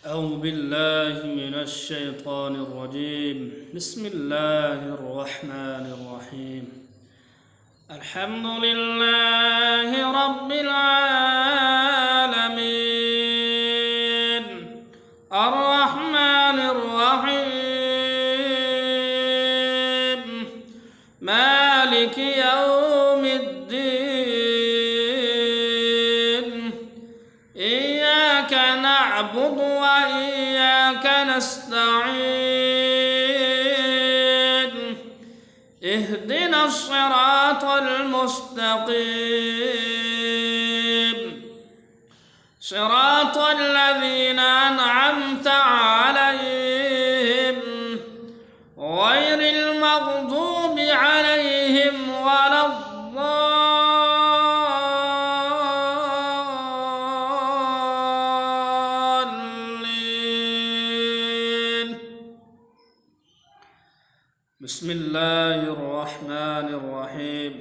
أعوذ بالله من الشيطان الرجيم. بسم الله الرحمن الرحيم. الحمد لله رب العالمين الرحمن الرحيم مالك يوم الدين إياك نعبد وإياك نستعين اهدنا الصراط المستقيم صراط الذين أنعمت عليهم غير المغضوب عليهم ولا الضالين. بسم الله الرحمن الرحيم.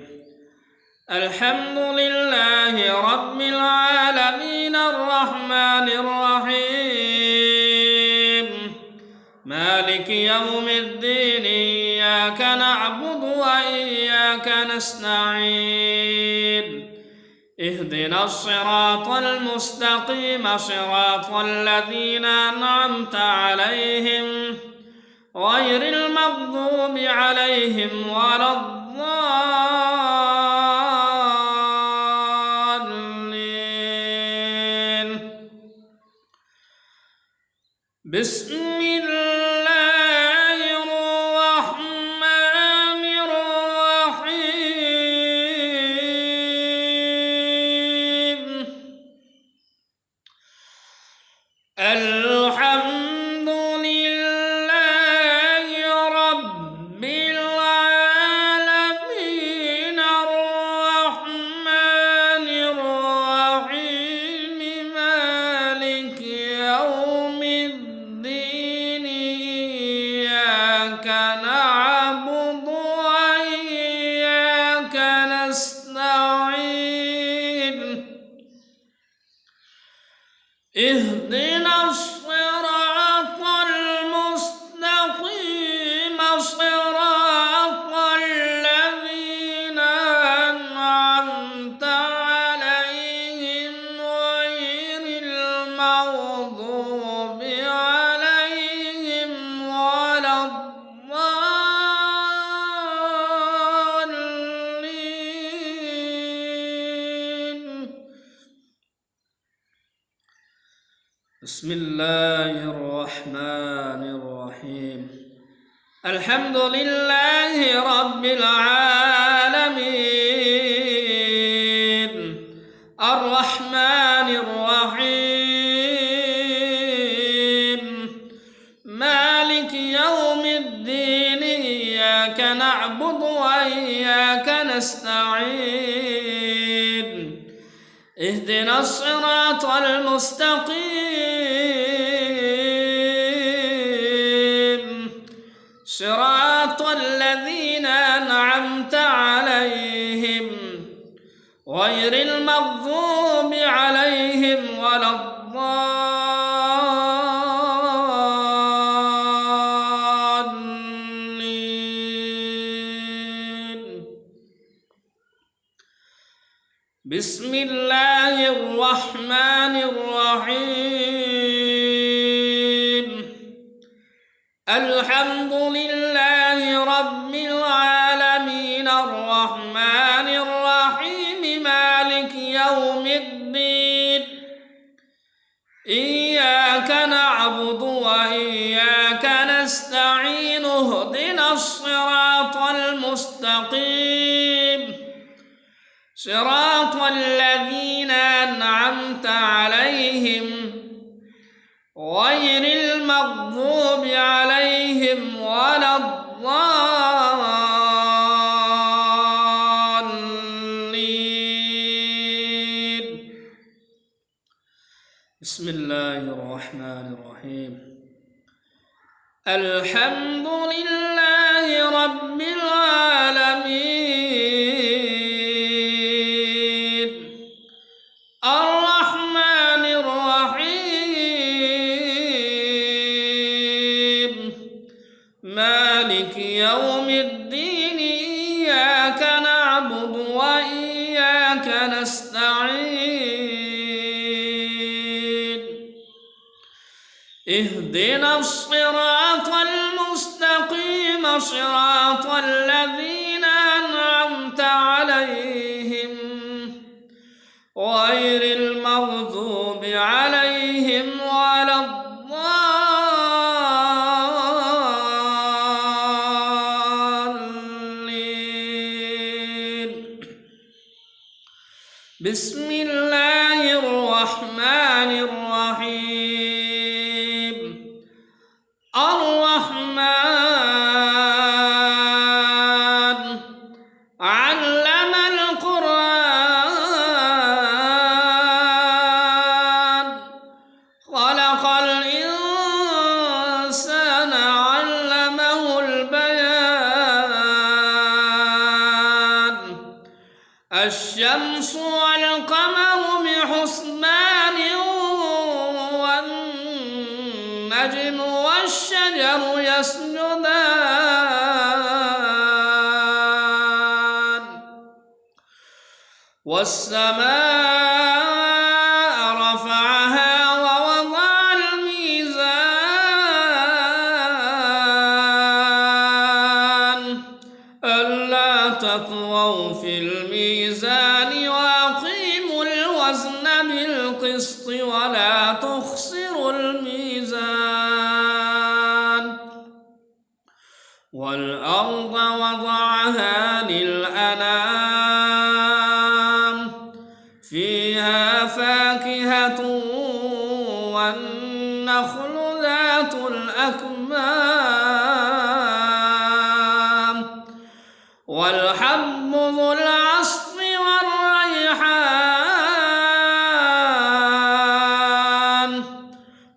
الحمد لله رب العالمين الرحمن الرحيم مالك يوم الدين إياك نعبد وإياك نستعين اهدنا الصراط المستقيم صراط الذين أنعمت عليهم غير المغضوب عليهم ولا الضالين. بسم الله الرحمن الرحيم. الحمد لله رب العالمين الرحمن الرحيم مالك يوم الدين إياك نعبد وإياك نستعين اهدنا الصراط المستقيم صراط الذين أنعمت عليهم غير المغضوب عليهم ولا الضالين. بسم الله الرحمن الرحيم. الحمد لله رب العالمين الرحمن الرحيم مالك يوم الدين إياك نعبد وإياك نستعين اهدنا الصراط المستقيم صراط الذين أنعمت عليهم غير المغضوب عليهم ولا الضالين. بسم الله الرحمن الرحيم. الحمد لله رب العالمين الرحمن الرحيم مالك يوم الدين إياك نعبد وإياك نستعين اهدنا الصراط المستقيم صراط الذين أنعمت عليهم غير المغضوب عليهم ولا الضالين. بسم الله الرحمن الرحيم. الحمد لله رب العالمين الرحمن الرحيم اهدنا الصراط المستقيم صراط الذين أنعمت عليهم غير المغضوب عليهم ولا الضالين. بسم الله الرحمن الرحيم. الرحمن علم القرآن خلق الإنسان علمه البيان. الشمس والقمر بحسبان والنجم والشجر يسجدان والسماء رفعها ووضع الميزان ألا تطغوا في الميزان وأقيموا الوزن بالقسط ولا تخسروا الميزان. والأرض وضعها للأنام فيها فاكهة والنخل ذات الأكمام والحب ذو العصف والريحان.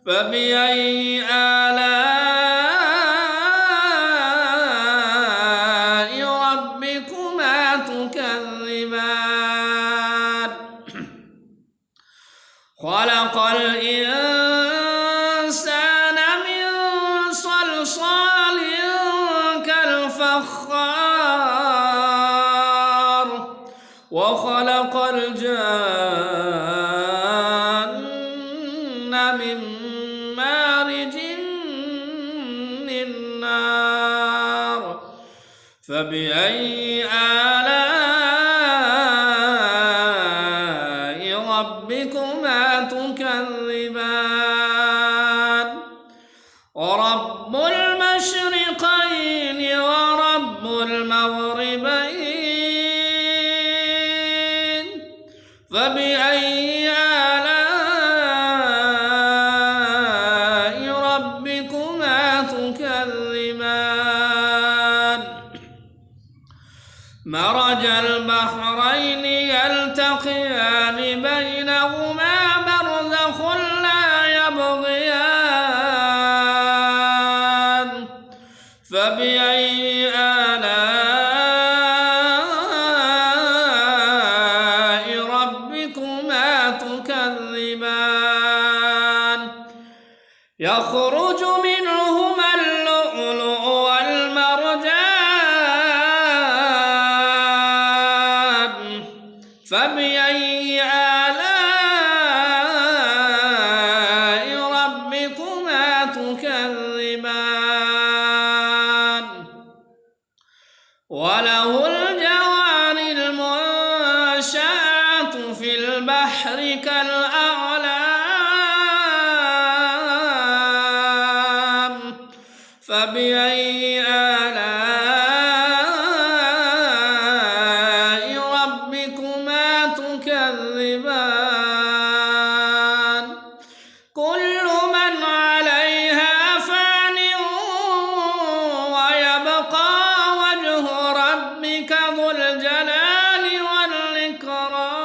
فبأي آلاء ربكما تكذبان؟ خلق الإنسان من صلصال كالفخار وخلق الجان من مارج من نار. فبأي آلاء ربكما تكذبان؟ ورب المشرقين ورب المغربين. فبأي آلاء ربكما تكذبان؟ مرج البحرين يلتقيان بينهما برزخ لا يبغيان. فبأي آلاء ربكما تكذبان؟ يخرج منهما اللؤلؤ والمرجان. فبأي آلاء ربكما تكذبان؟ وله الجوار المنشآت في البحر كالأعلام. فبأي آلاء ربكما تكذبان؟ كل من عليها فان ويبقى وجه ربك ذو الجلال والإكرام.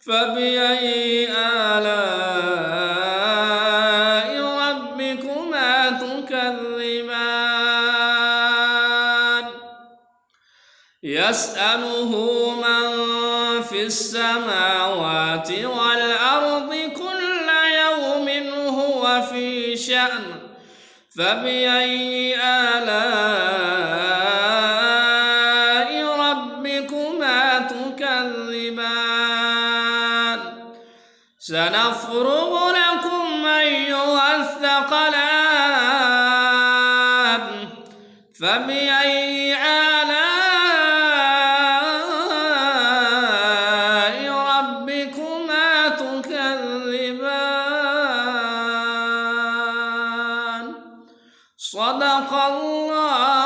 فبأي آلاء ربكما تكذبان؟ يسأله من في السماوات والأرض كل يوم هو في شأن. فبأي آلاء ربكما تكذبان؟ سنفرغ لكم أيها الثقلان فبأي آلاء ربكما تكذبان صدق الله